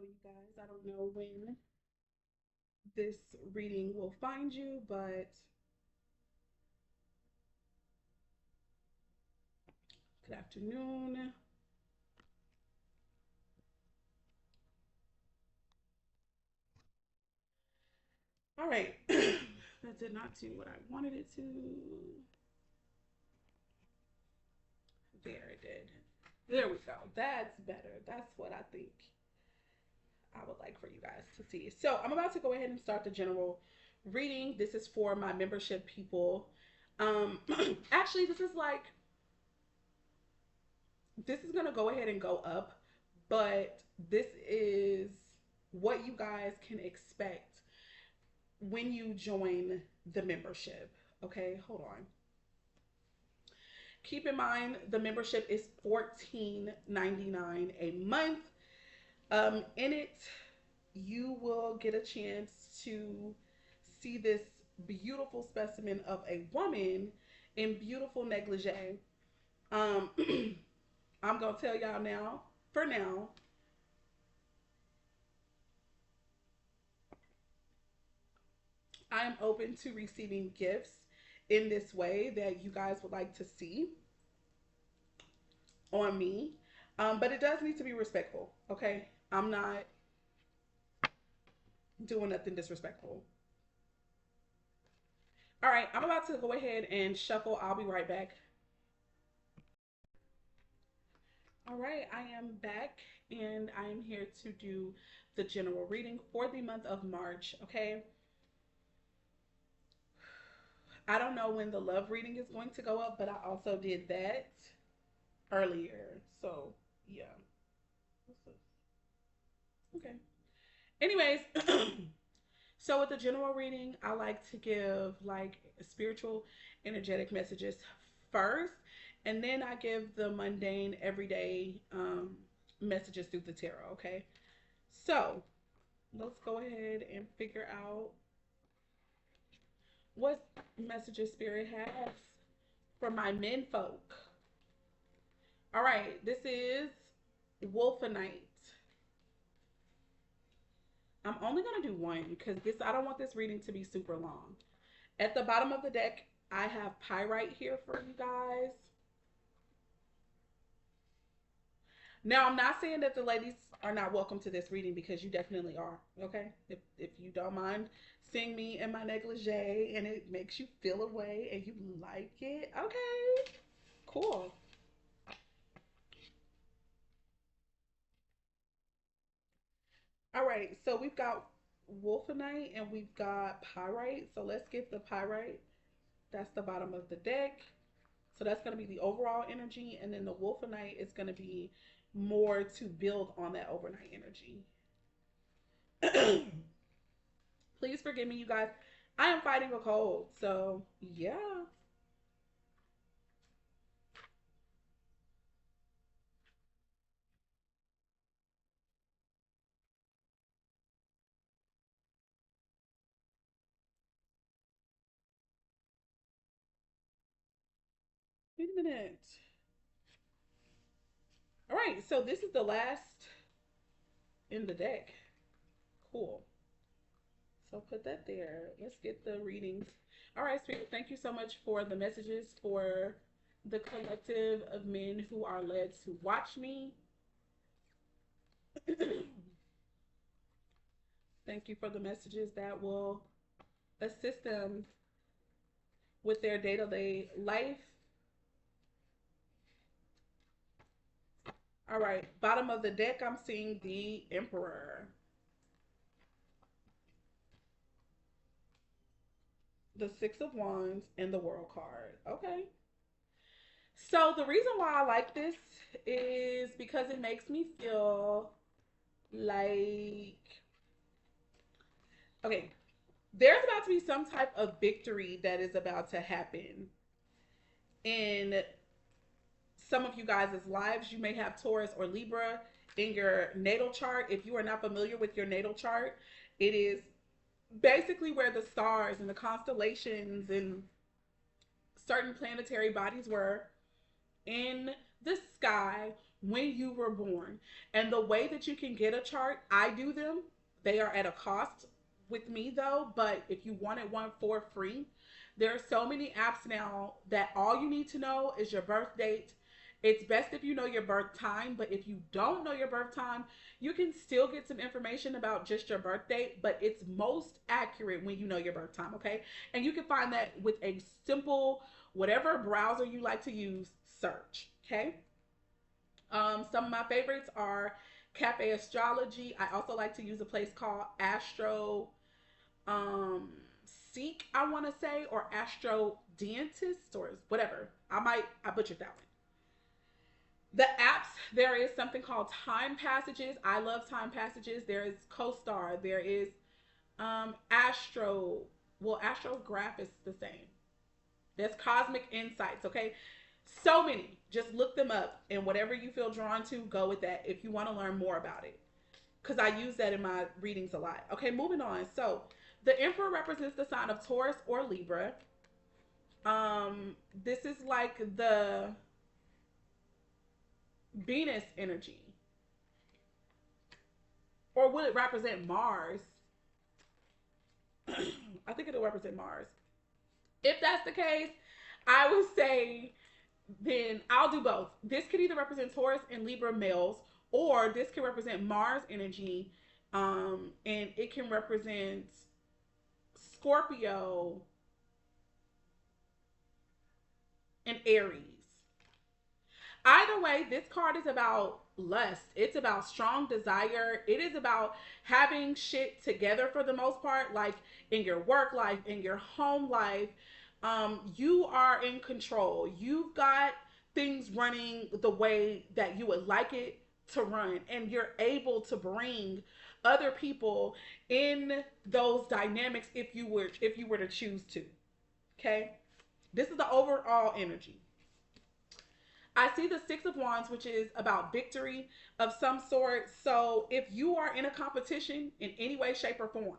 you guys, I don't know when this reading will find you, but good afternoon. All right. That did not do what I wanted it to. There it did. There we go. That's better. That's what I think I would like for you guys to see. So I'm about to go ahead and start the general reading. This is for my membership people. Actually, this is gonna go ahead and go up, but this is what you guys can expect when you join the membership. Okay, hold on. Keep in mind the membership is $14.99 a month. In it, you will get a chance to see this beautiful specimen of a woman in beautiful negligee. Um, I'm gonna tell y'all now. For now, I am open to receiving gifts in this way that you guys would like to see on me. But it does need to be respectful, okay? I'm not doing nothing disrespectful. All right, I'm about to go ahead and shuffle. I'll be right back. All right, I am back and I am here to do the general reading for the month of March, okay? I don't know when the love reading is going to go up, but I also did that earlier. So, yeah. Okay. Anyways, so with the general reading, I like to give like spiritual, energetic messages first, and then I give the mundane, everyday messages through the tarot. Okay, so let's go ahead and figure out what messages Spirit has for my men folk. All right, this is Wolfenite. I'm only gonna do one because this I don't want this reading to be super long. At the bottom of the deck, I have pyrite here for you guys. Now, I'm not saying that the ladies are not welcome to this reading because you definitely are. Okay, if you don't mind seeing me in my negligee and it makes you feel away and you like it, okay, cool. All right, so we've got wolfenite and we've got pyrite. So let's get the pyrite. That's the bottom of the deck. So that's going to be the overall energy, and then the wolfenite is going to be more to build on that overnight energy. Please forgive me, you guys. I am fighting a cold, so yeah. Wait a minute. All right, so this is the last in the deck. Cool. So put that there. Let's get the readings. All right, Spirit, thank you so much for the messages for the collective of men who are led to watch me. Thank you for the messages that will assist them with their day to day life. All right, bottom of the deck, I'm seeing the Emperor, the Six of Wands, and the World card. Okay. So the reason why I like this is because it makes me feel like, okay, there's about to be some type of victory that is about to happen in some of you guys' lives. You may have Taurus or Libra in your natal chart. If you are not familiar with your natal chart, it is basically where the stars and the constellations and certain planetary bodies were in the sky when you were born. And the way that you can get a chart, I do them. They are at a cost with me though, but if you wanted one for free, there are so many apps now that all you need to know is your birth date. It's best if you know your birth time, but if you don't know your birth time, you can still get some information about just your birth date, but it's most accurate when you know your birth time, okay? And you can find that with a simple, whatever browser you like to use, search, okay? Some of my favorites are Cafe Astrology. I also like to use a place called Astro um, Seek, I want to say, or Astro Dentist, or whatever. I butchered that one. The apps, there is something called Time Passages. I love Time Passages. There is CoStar. There is Astro. Well, Astrograph is the same. There's Cosmic Insights, okay? So many. Just look them up, and whatever you feel drawn to, go with that if you want to learn more about it. Because I use that in my readings a lot. Okay, moving on. So, the Emperor represents the sign of Taurus or Libra. This is like the Venus energy. Or will it represent Mars? I think it'll represent Mars. If that's the case, I would say then I'll do both. This could either represent Taurus and Libra males, or this can represent Mars energy, and it can represent Scorpio and Aries. Either way, this card is about lust. It's about strong desire. It is about having shit together for the most part, like in your work life, in your home life. You are in control. You've got things running the way that you would like it to run, and you're able to bring other people in those dynamics if you were to choose to. Okay? This is the overall energy. I see the Six of Wands, which is about victory of some sort. So if you are in a competition in any way, shape, or form,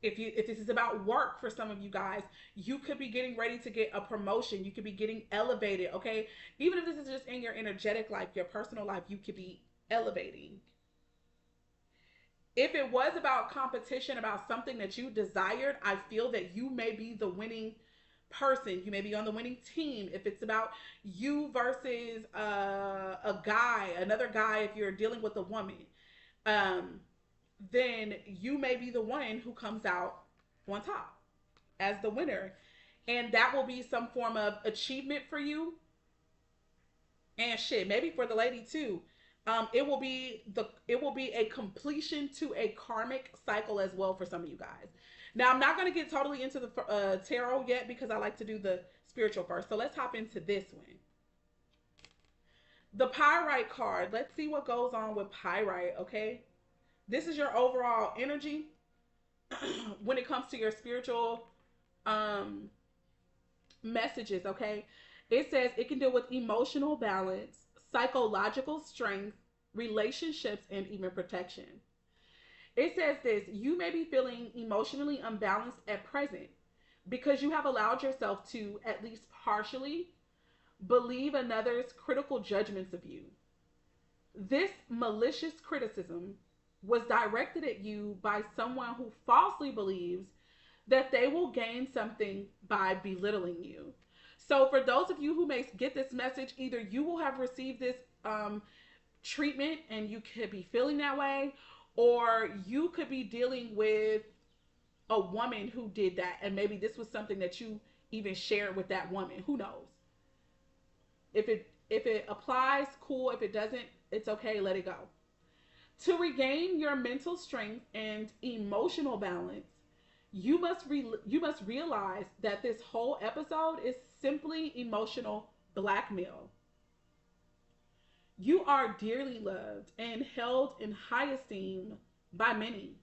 if this is about work for some of you guys, you could be getting ready to get a promotion. You could be getting elevated, okay? Even if this is just in your energetic life, your personal life, you could be elevating. If it was about competition, about something that you desired, I feel that you may be the winning person. You may be on the winning team. If it's about you versus a guy, another guy, if you're dealing with a woman, um, then you may be the one who comes out on top as the winner. And that will be some form of achievement for you. And shit, maybe for the lady too. It will be a completion to a karmic cycle as well for some of you guys. Now I'm not going to get totally into the tarot yet because I like to do the spiritual first. So let's hop into this one. The Pyrite card. Let's see what goes on with Pyrite. Okay, this is your overall energy when it comes to your spiritual um, messages. Okay, it says it can deal with emotional balance, psychological strength, relationships, and even protection. It says this: you may be feeling emotionally unbalanced at present because you have allowed yourself to, at least partially, believe another's critical judgments of you. This malicious criticism was directed at you by someone who falsely believes that they will gain something by belittling you. So, for those of you who may get this message, either you will have received this treatment and you could be feeling that way, or you could be dealing with a woman who did that, and maybe this was something that you even shared with that woman. Who knows? If it applies, cool. If it doesn't, it's okay. Let it go. To regain your mental strength and emotional balance, you must realize that this whole episode is simply emotional blackmail. You are dearly loved and held in high esteem by many.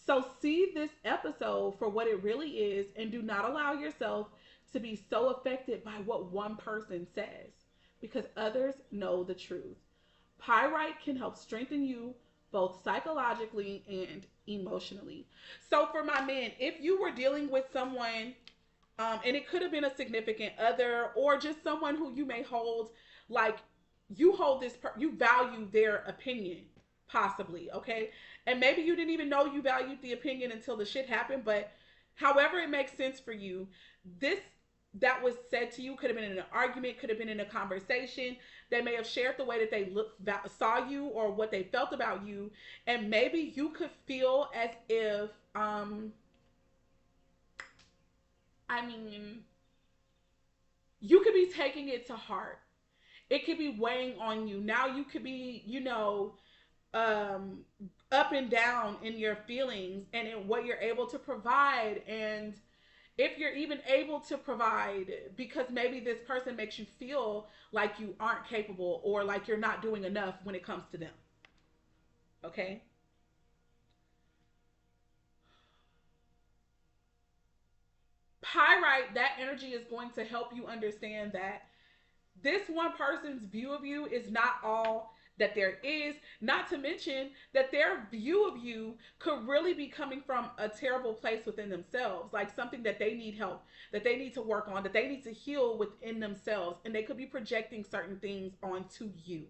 So see this episode for what it really is, and do not allow yourself to be so affected by what one person says, because others know the truth. Pyrite can help strengthen you both psychologically and emotionally. So for my men, if you were dealing with someone And it could have been a significant other or just someone who you may hold, like, you hold you value their opinion, possibly, okay? And maybe you didn't even know you valued the opinion until the shit happened, but however it makes sense for you, this that was said to you could have been in an argument, could have been in a conversation. They may have shared the way that they saw you or what they felt about you, and maybe you could feel as if I mean, you could be taking it to heart. It could be weighing on you. Now you could be, um, up and down in your feelings and in what you're able to provide. And if you're even able to provide, because maybe this person makes you feel like you aren't capable or like you're not doing enough when it comes to them. Okay? Pyrite, that energy is going to help you understand that this one person's view of you is not all that there is, not to mention that their view of you could really be coming from a terrible place within themselves, like something that they need help, that they need to work on, that they need to heal within themselves, and they could be projecting certain things onto you.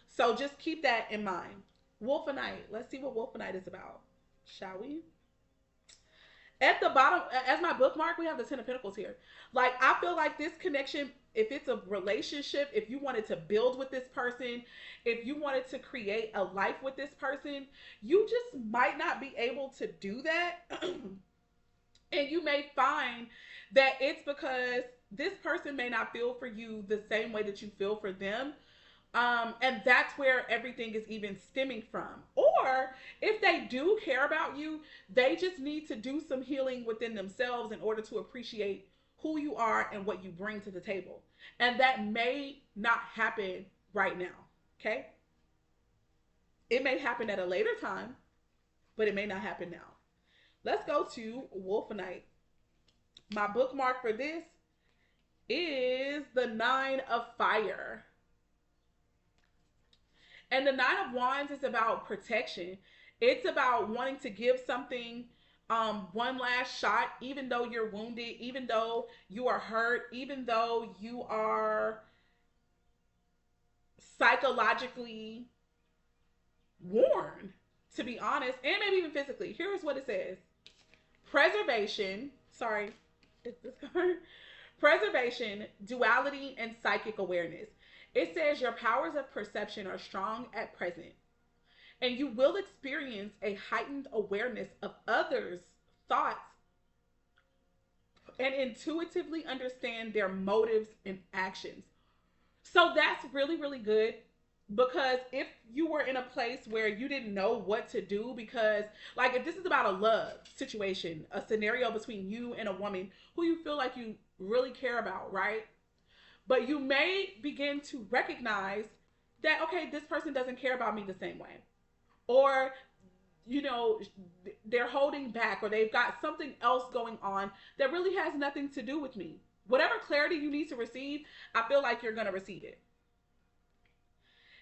So just keep that in mind. Wolfenite, let's see what Wolfenite is about, shall we? At the bottom, as my bookmark, we have the Ten of Pentacles here. Like, I feel like this connection, if it's a relationship, if you wanted to build with this person, if you wanted to create a life with this person, you just might not be able to do that. And you may find that it's because this person may not feel for you the same way that you feel for them. And that's where everything is even stemming from. Or if they do care about you, they just need to do some healing within themselves in order to appreciate who you are and what you bring to the table. And that may not happen right now. Okay? It may happen at a later time, but it may not happen now. Let's go to Wolfenite. My bookmark for this is the Nine of Fire. And the Nine of Wands is about protection. It's about wanting to give something one last shot, even though you're wounded, even though you are hurt, even though you are psychologically worn, to be honest, and maybe even physically. Here's what it says. Preservation, sorry, it's this card. Preservation, duality, and psychic awareness. It says your powers of perception are strong at present, and you will experience a heightened awareness of others' thoughts and intuitively understand their motives and actions. So that's really, really good, because if you were in a place where you didn't know what to do, because, like, if this is about a love situation, a scenario between you and a woman who you feel like you really care about, right? But you may begin to recognize that, okay, this person doesn't care about me the same way. Or, you know, they're holding back, or they've got something else going on that really has nothing to do with me. Whatever clarity you need to receive, I feel like you're going to receive it.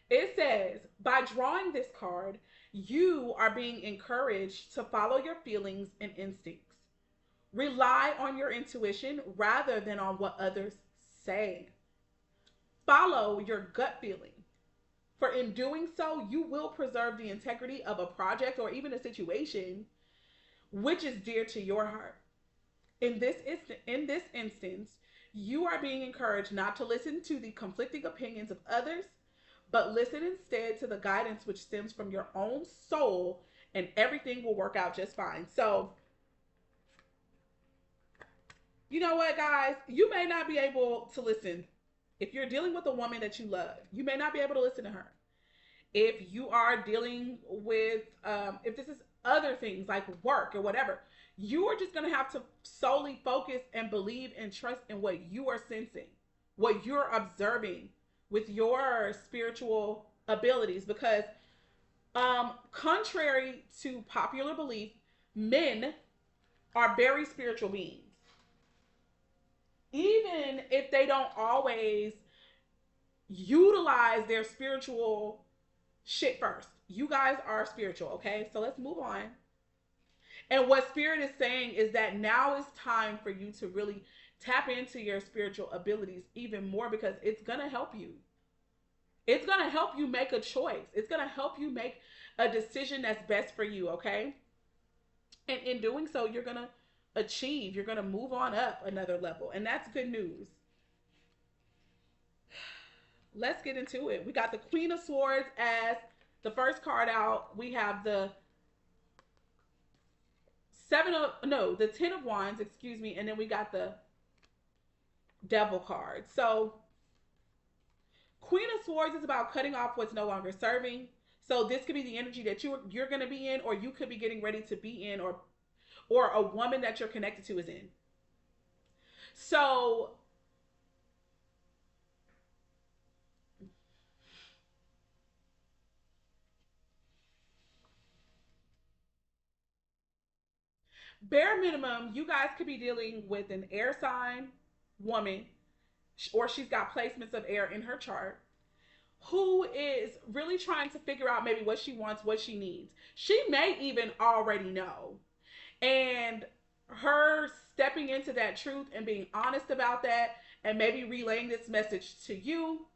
It says, by drawing this card, you are being encouraged to follow your feelings and instincts. Rely on your intuition rather than on what others say. Follow your gut feeling. For in doing so, you will preserve the integrity of a project or even a situation which is dear to your heart. In this instance, you are being encouraged not to listen to the conflicting opinions of others, but listen instead to the guidance which stems from your own soul, and everything will work out just fine. So, you know what, guys? You may not be able to listen. If you're dealing with a woman that you love, you may not be able to listen to her. If you are dealing with, if this is other things like work or whatever, you are just going to have to solely focus and believe and trust in what you are sensing, what you're observing with your spiritual abilities. Because, contrary to popular belief, men are very spiritual beings. Even if they don't always utilize their spiritual shit first. You guys are spiritual, okay? So let's move on. And what Spirit is saying is that now is time for you to really tap into your spiritual abilities even more, because it's going to help you. It's going to help you make a choice. It's going to help you make a decision that's best for you, okay? And in doing so, you're going to achieve, you're going to move on up another level. And that's good news. Let's get into it. We got the Queen of Swords as the first card out. We have the the 10 of Wands, excuse me, and then we got the Devil card. So Queen of Swords is about cutting off what's no longer serving. So this could be the energy that you're going to be in, or you could be getting ready to be in, or a woman that you're connected to is in. So bare minimum, you guys could be dealing with an air sign woman, or she's got placements of air in her chart, who is really trying to figure out maybe what she wants, what she needs. She may even already know. And her stepping into that truth and being honest about that, and maybe relaying this message to you,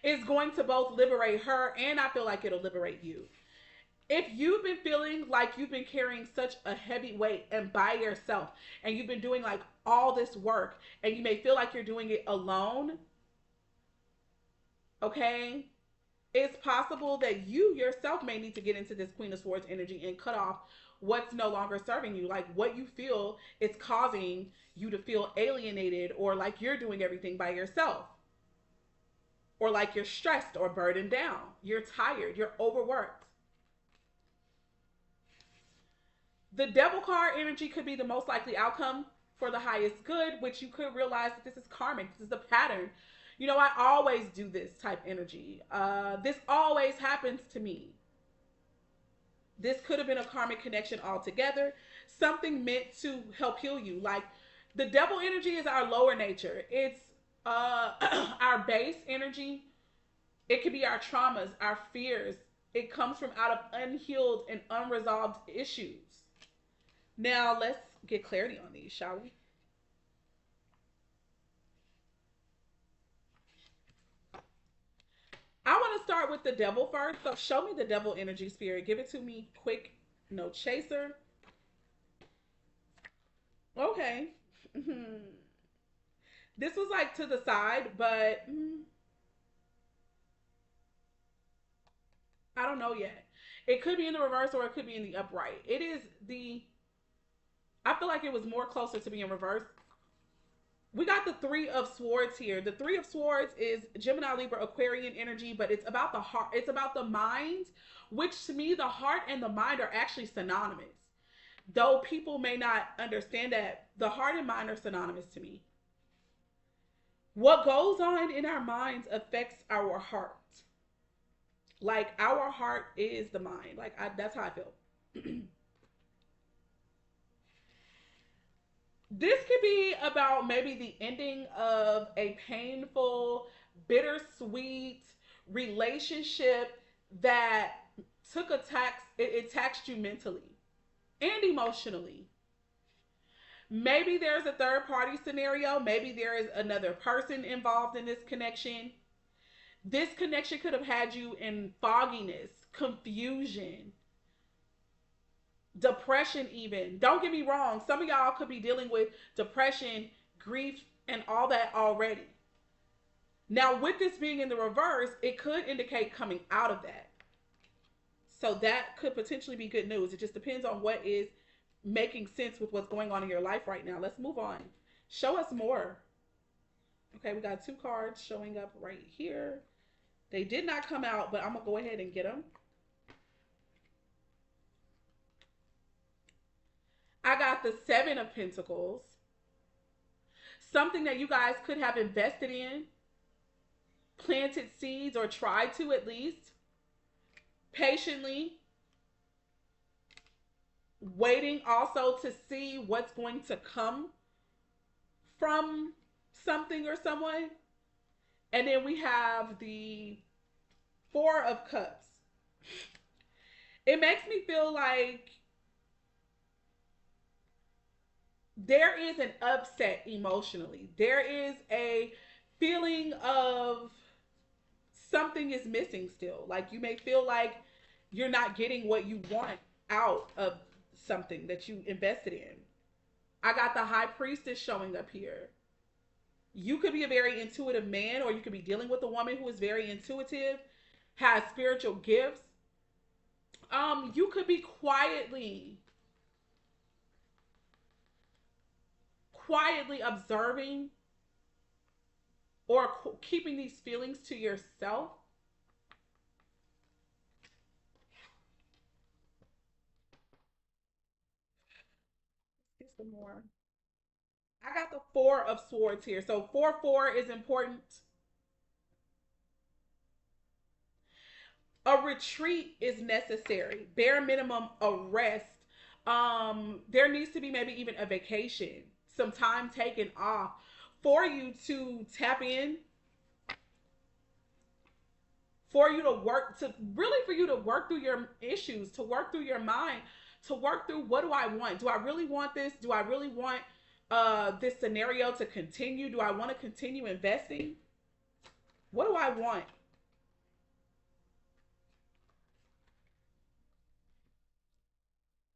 is going to both liberate her, and I feel like it'll liberate you. If you've been feeling like you've been carrying such a heavy weight and by yourself, and you've been doing like all this work, and you may feel like you're doing it alone, okay, it's possible that you yourself may need to get into this Queen of Swords energy and cut off what's no longer serving you, like what you feel is causing you to feel alienated, or like you're doing everything by yourself, or like you're stressed or burdened down, you're tired, you're overworked. The Devil card energy could be the most likely outcome for the highest good, which you could realize that this is karmic. This is a pattern. You know, I always do this type energy. This always happens to me. This could have been a karmic connection altogether. Something meant to help heal you. Like the Devil energy is our lower nature. It's our base energy. It could be our traumas, our fears. It comes from out of unhealed and unresolved issues. Now let's get clarity on these, shall we? I want to start with the Devil first. So show me the Devil energy, Spirit. Give it to me quick. No chaser. Okay. This was like to the side, but I don't know yet. It could be in the reverse, or it could be in the upright. It is the, I feel like it was more closer to being reversed. We got the Three of Swords here. The Three of Swords is Gemini, Libra, Aquarian energy, but it's about the heart. It's about the mind, which to me, the heart and the mind are actually synonymous. Though people may not understand that, the heart and mind are synonymous to me. What goes on in our minds affects our heart. Like our heart is the mind. That's how I feel. This could be about maybe the ending of a painful, bittersweet relationship that took a tax. It taxed you mentally and emotionally. Maybe there's a third party scenario. Maybe there is another person involved in this connection. This connection could have had you in fogginess, confusion, depression, even. Don't get me wrong. Some of y'all could be dealing with depression, grief, and all that already. Now, with this being in the reverse, it could indicate coming out of that. So that could potentially be good news. It just depends on what is making sense with what's going on in your life right now. Let's move on. Show us more. Okay, we got two cards showing up right here. They did not come out, but I'm going to go ahead and get them. I got the Seven of Pentacles. Something that you guys could have invested in, planted seeds, or tried to at least. Patiently waiting also to see what's going to come from something or someone. And then we have the Four of Cups. It makes me feel like there is an upset emotionally. There is a feeling of something is missing still. Like you may feel like you're not getting what you want out of something that you invested in. I got the high priestess showing up here. You could be a very intuitive man, or you could be dealing with a woman who is very intuitive, has spiritual gifts. You could be quietly observing or keeping these feelings to yourself. Get some more. I got the four of swords here. So 4-4 is important. A retreat is necessary. Bare minimum, a rest. There needs to be maybe even a vacation, some time taken off for you to tap in, for you to work, to really for you to work through your issues, to work through your mind, to work through, what do I want? Do I really want this? Do I really want this scenario to continue? Do I want to continue investing? What do I want?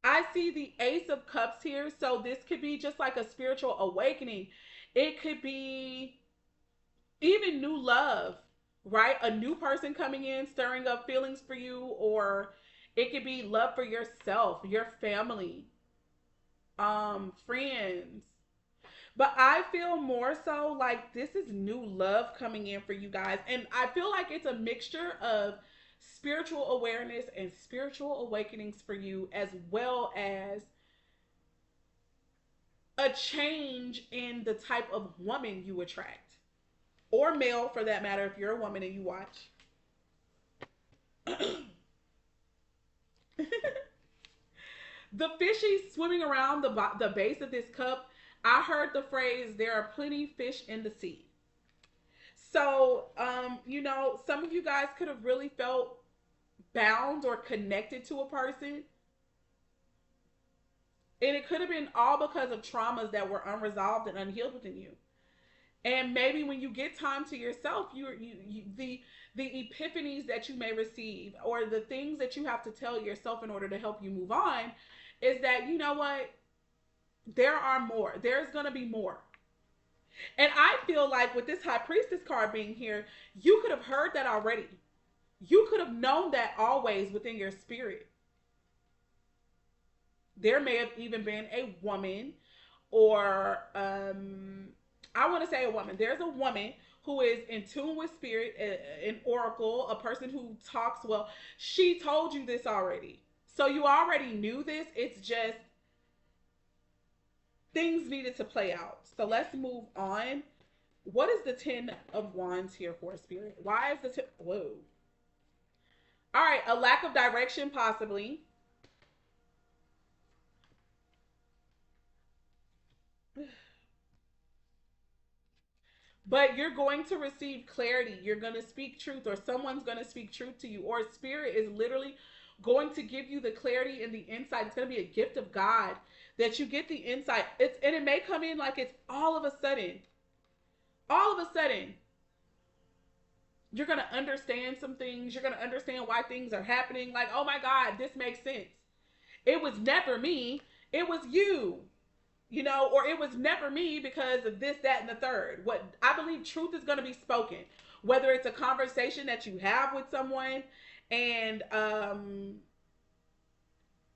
I see the Ace of Cups here. So this could be just like a spiritual awakening. It could be even new love, right? A new person coming in, stirring up feelings for you, or it could be love for yourself, your family, friends. But I feel more so like this is new love coming in for you guys. And I feel like it's a mixture of spiritual awareness and spiritual awakenings for you, as well as a change in the type of woman you attract, or male for that matter, if you're a woman and you watch. The fishies swimming around the base of this cup, I heard the phrase, there are plenty fish in the sea. So, some of you guys could have really felt bound or connected to a person. And it could have been all because of traumas that were unresolved and unhealed within you. And maybe when you get time to yourself, the epiphanies that you may receive, or the things that you have to tell yourself in order to help you move on, is that, you know what, there are more. There's going to be more. And I feel like with this high priestess card being here, you could have heard that already. You could have known that always within your spirit. There may have even been a woman, or I want to say a woman. There's a woman who is in tune with spirit, an oracle, a person who talks well. She told you this already. So you already knew this. It's just things needed to play out. So let's move on. What is the 10 of Wands here for, spirit? Why is the 10? Whoa. All right, a lack of direction, possibly. But you're going to receive clarity. You're going to speak truth, or someone's going to speak truth to you, or spirit is literally going to give you the clarity and the insight. It's going to be a gift of God that you get the insight. And it may come in like it's all of a sudden. All of a sudden, you're going to understand some things. You're going to understand why things are happening. Like, oh my God, this makes sense. It was never me. It was you. Or it was never me because of this, that, and the third. What I believe, truth is going to be spoken, whether it's a conversation that you have with someone, and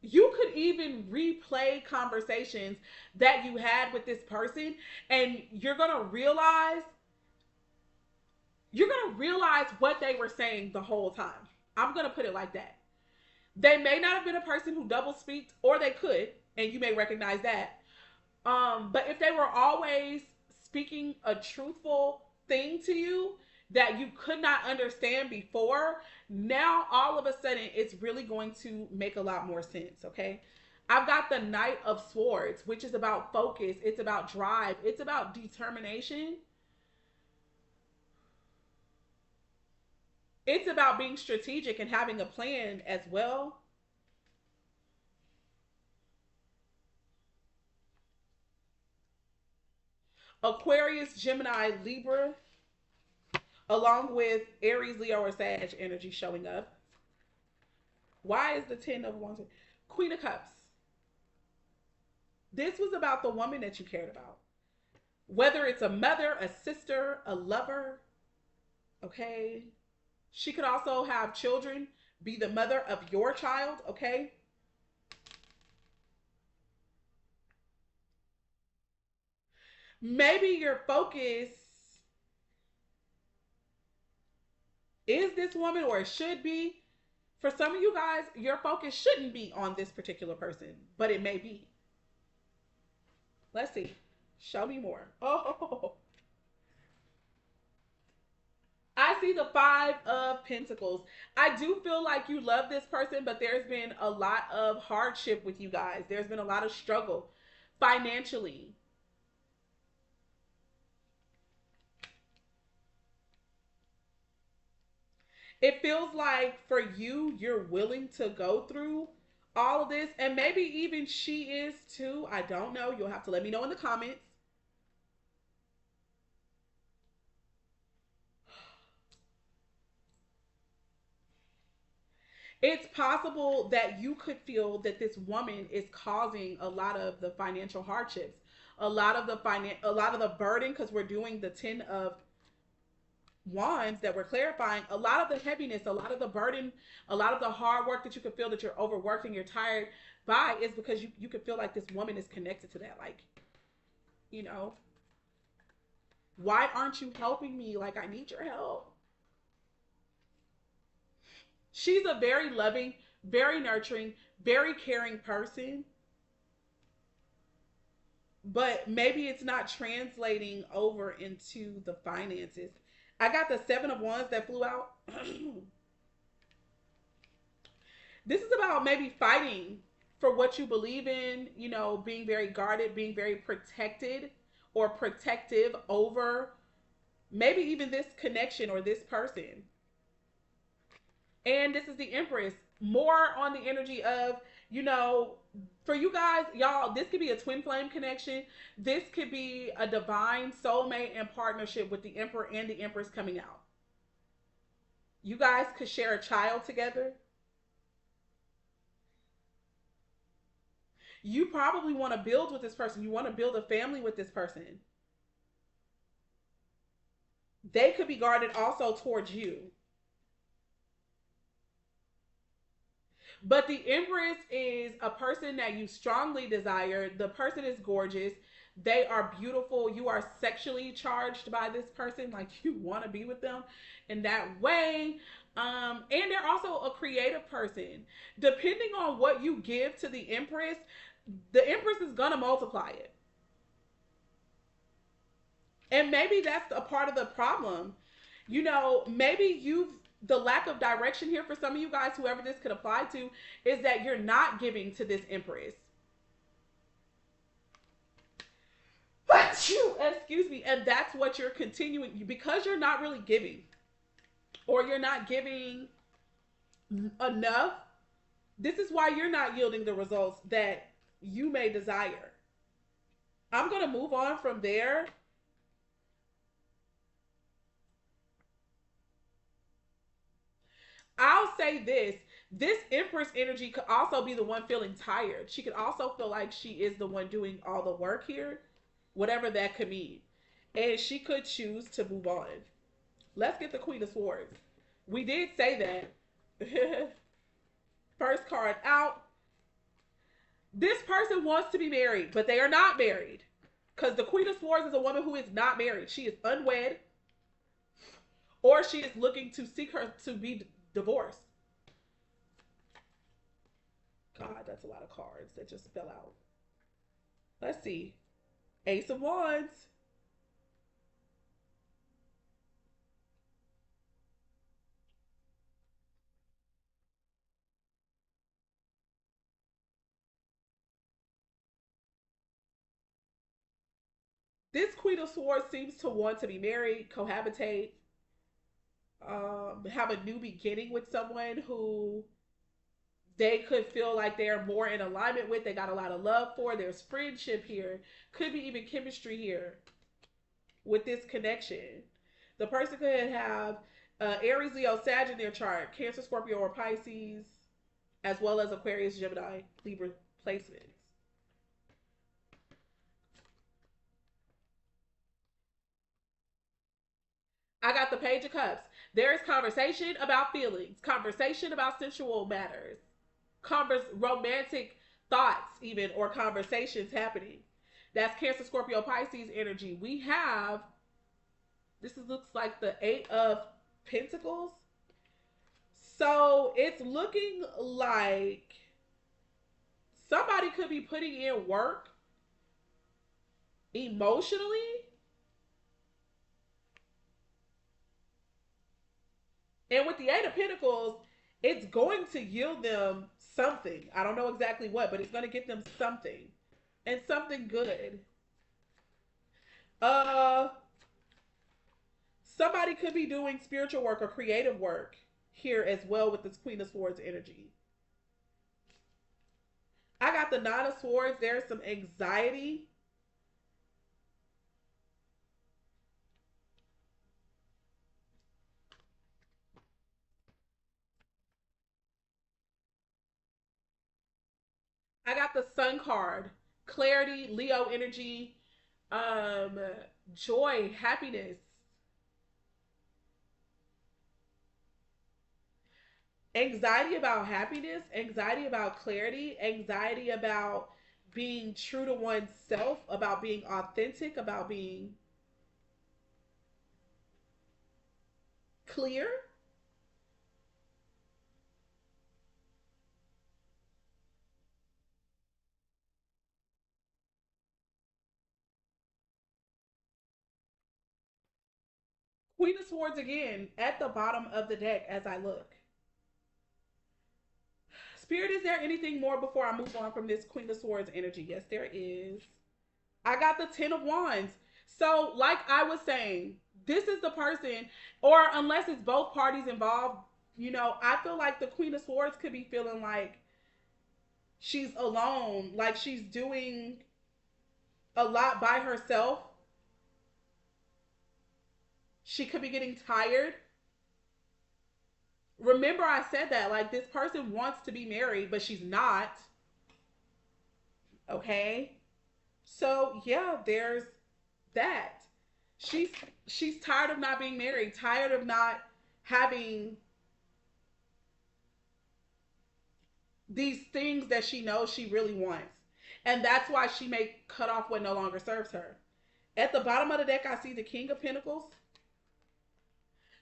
you could even replay conversations that you had with this person, and you're going to realize what they were saying the whole time. I'm going to put it like that. They may not have been a person who double speaks, or they could, and you may recognize that. But if they were always speaking a truthful thing to you that you could not understand before, now all of a sudden it's really going to make a lot more sense, okay? I've got the Knight of Swords, which is about focus, it's about drive, it's about determination. It's about being strategic and having a plan as well. Aquarius, Gemini, Libra, along with Aries, Leo, or Sag energy showing up. Why is the Ten of Wands? Queen of Cups. This was about the woman that you cared about. Whether it's a mother, a sister, a lover, okay? She could also have children, be the mother of your child, okay? Maybe your focus is this woman, or it should be. For some of you guys, your focus shouldn't be on this particular person, but it may be. Let's see. Show me more. Oh, I see the Five of Pentacles. I do feel like you love this person, but there's been a lot of hardship with you guys. There's been a lot of struggle financially. It feels like for you, you're willing to go through all of this, and maybe even she is too. I don't know. You'll have to let me know in the comments. It's possible that you could feel that this woman is causing a lot of the financial hardships, a lot of the burden, because we're doing the 10 of wands that we're clarifying. A lot of the heaviness, a lot of the burden, a lot of the hard work that you can feel that you're overworked and you're tired by is because you can feel like this woman is connected to that. Like, you know, why aren't you helping me? Like, I need your help. She's a very loving, very nurturing, very caring person, but maybe it's not translating over into the finances. I got the 7 of wands that flew out. This is about maybe fighting for what you believe in, you know, being very guarded, being very protected or protective over maybe even this connection or this person. And this is the Empress. More on the energy of, you know, for you guys, y'all, this could be a twin flame connection. This could be a divine soulmate and partnership with the Emperor and the Empress coming out. You guys could share a child together. You probably want to build with this person. You want to build a family with this person. They could be guarded also towards you. But the Empress is a person that you strongly desire. The person is gorgeous. They are beautiful. You are sexually charged by this person. Like, you want to be with them in that way. And they're also a creative person. Depending on what you give to the Empress is going to multiply it. And maybe that's a part of the problem. You know, maybe the lack of direction here for some of you guys, whoever this could apply to, is that you're not giving to this Empress. Excuse me. And that's what you're continuing, because you're not really giving, or you're not giving enough. This is why you're not yielding the results that you may desire. I'm going to move on from there. I'll say this Empress energy could also be the one feeling tired. She could also feel like she is the one doing all the work here, whatever that could mean. And she could choose to move on. Let's get the Queen of Swords. We did say that. First card out. This person wants to be married, but they are not married. Because the Queen of Swords is a woman who is not married. She is unwed, or she is looking to seek her to be divorced. God, that's a lot of cards that just fell out. Let's see. Ace of Wands. This Queen of Swords seems to want to be married, cohabitate, have a new beginning with someone who they could feel like they're more in alignment with. They got a lot of love for. There's friendship here. Could be even chemistry here. with this connection. The person could have Aries, Leo, Sag in their chart, Cancer, Scorpio, or Pisces, as well as Aquarius, Gemini, Libra placements. I got the Page of Cups. There is conversation about feelings, conversation about sensual matters, romantic thoughts, even, or conversations happening. That's Cancer, Scorpio, Pisces energy. We have, looks like the Eight of Pentacles. So it's looking like somebody could be putting in work emotionally. And with the Eight of Pentacles, it's going to yield them something. I don't know exactly what, but it's going to get them something. And something good. Uh Somebody could be doing spiritual work or creative work here as well with this Queen of Swords energy. I got the Nine of Swords. There's some anxiety. I got the Sun card. Clarity, Leo energy, um, joy, happiness, anxiety about happiness, anxiety about clarity, anxiety about being true to oneself, about being authentic, about being clear. Queen of Swords again at the bottom of the deck as I look. Spirit, is there anything more before I move on from this Queen of Swords energy? Yes, there is. I got the Ten of Wands. So, like I was saying, this is the person, or unless it's both parties involved, I feel like the Queen of Swords could be feeling like she's alone, like she's doing a lot by herself. She could be getting tired. Remember, I said that, like, this person wants to be married, but she's not. Okay? So, yeah, there's that. She's she's tired of not being married, tired of not having these things that she knows she really wants. And that's why she may cut off what no longer serves her. At the bottom of the deck, I see the King of Pentacles.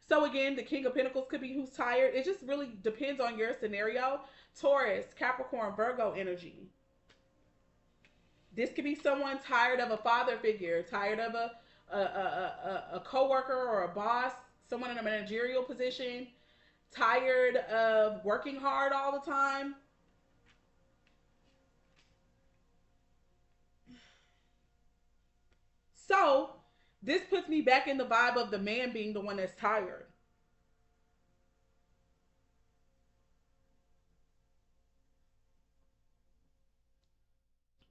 So again, the King of Pentacles could be who's tired. It just really depends on your scenario. Taurus, Capricorn, Virgo energy. This could be someone tired of a father figure, tired of a coworker or a boss, someone in a managerial position, tired of working hard all the time. So this puts me back in the vibe of the man being the one that's tired.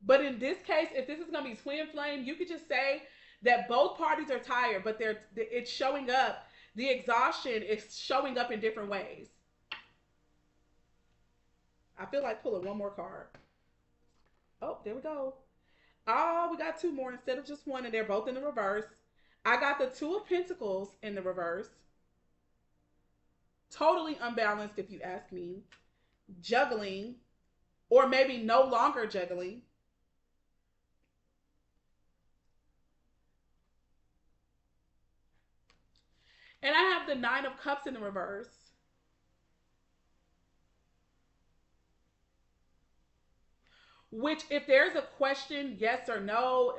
But in this case, if this is going to be twin flame, you could just say that both parties are tired, but it's showing up. The exhaustion is showing up in different ways. I feel like pulling one more card. Oh, there we go. Oh, we got two more instead of just one, and they're both in the reverse. I got the Two of Pentacles in the reverse. Totally unbalanced, if you ask me. Juggling, or maybe no longer juggling. And I have the Nine of Cups in the reverse. Which, if there's a question, yes or no,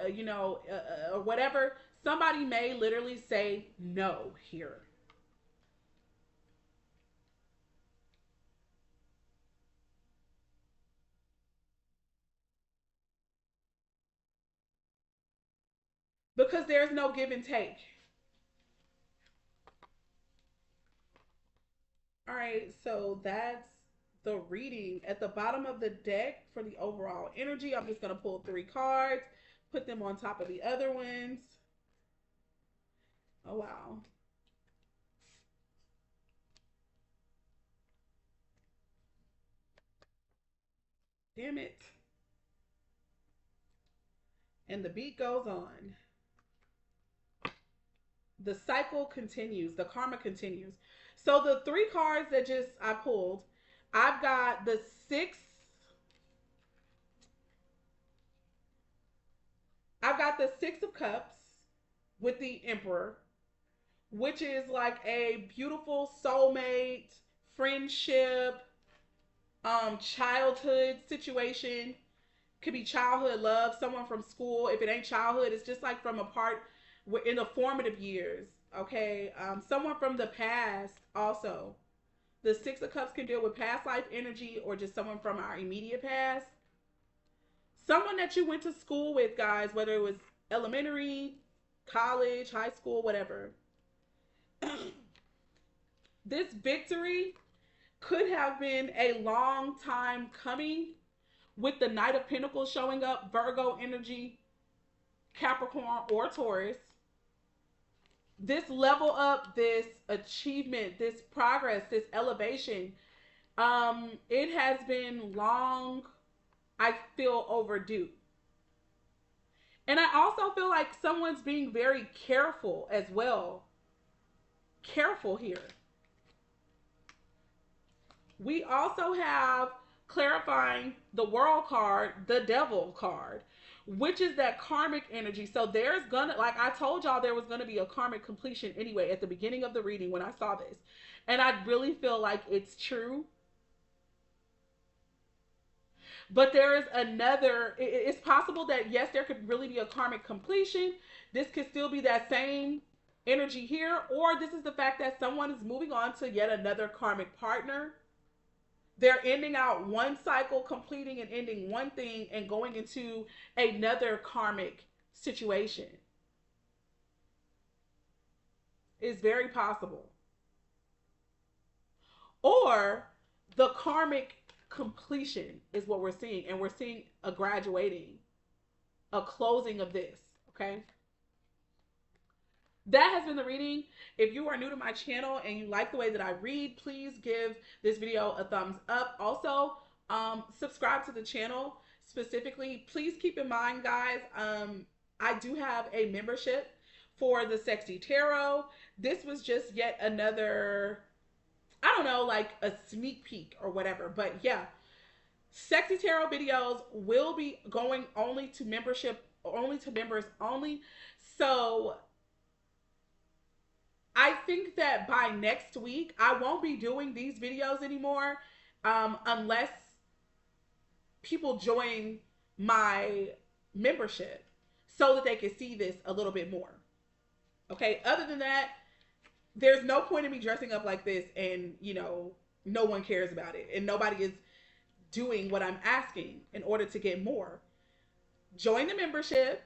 or whatever, somebody may literally say no here. Because there's no give and take. All right, so that's the reading. At the bottom of the deck for the overall energy, I'm just going to pull three cards, put them on top of the other ones. Oh, wow. Damn it. And the beat goes on. The cycle continues. The karma continues. So the three cards that just I pulled, I've got the six. I've got the Six of Cups with the Emperor, which is like a beautiful soulmate, friendship, childhood situation. Could be childhood love, someone from school. If it ain't childhood, it's just like from a part in the formative years. Okay, someone from the past also. The Six of Cups can deal with past life energy or just someone from our immediate past. Someone that you went to school with, guys, whether it was elementary, college, high school, whatever. This victory could have been a long time coming with the Knight of Pentacles showing up, Virgo energy, Capricorn, or Taurus. This level up, this achievement, this progress, this elevation, it has been long, I feel, overdue. And I also feel like someone's being very careful as well. Careful here. We also have clarifying the world card, the devil card, which is that karmic energy. So there's gonna, like I told y'all, there was gonna be a karmic completion anyway at the beginning of the reading when I saw this. And I really feel like it's true. But there is another, it's possible that yes, there could really be a karmic completion. This could still be that same energy here, or this is the fact that someone is moving on to yet another karmic partner. They're ending out one cycle, completing and ending one thing, and going into another karmic situation. It's very possible. Or the karmic completion is what we're seeing, and we're seeing a graduating, a closing of this. Okay. That has been the reading. If you are new to my channel and you like the way that I read, please give this video a thumbs up. Also, subscribe to the channel. Specifically, please keep in mind, guys, I do have a membership for the Sexy Tarot. This was just yet another, I don't know, like a sneak peek or whatever. But yeah, Sexy Tarot videos will be going only to membership, only to members only. So I think that by next week, I won't be doing these videos anymore, unless people join my membership so that they can see this a little bit more. Okay. Other than that, there's no point in me dressing up like this and, no one cares about it and nobody is doing what I'm asking in order to get more. Join the membership.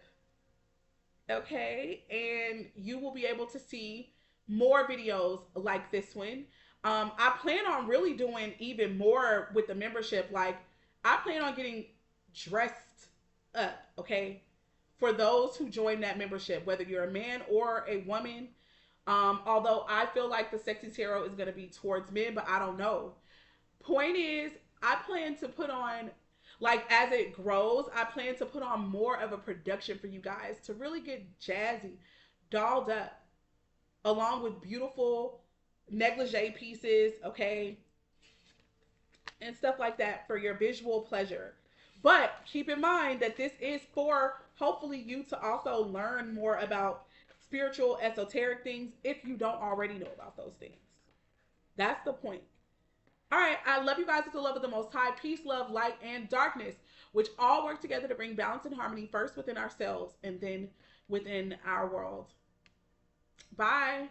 Okay. And you will be able to see more videos like this one. I plan on really doing even more with the membership. Like, I plan on getting dressed up, okay? For those who join that membership, whether you're a man or a woman. Although I feel like the Sexy Tarot is going to be towards men, but I don't know. Point is, I plan to put on, like, as it grows, I plan to put on more of a production for you guys to really get jazzy, dolled up, along with beautiful negligee pieces, okay, and stuff like that for your visual pleasure. But keep in mind that this is for hopefully you to also learn more about spiritual, esoteric things if you don't already know about those things. That's the point. All right, I love you guys with the love of the Most High. Peace, love, light, and darkness, which all work together to bring balance and harmony first within ourselves and then within our world. Bye.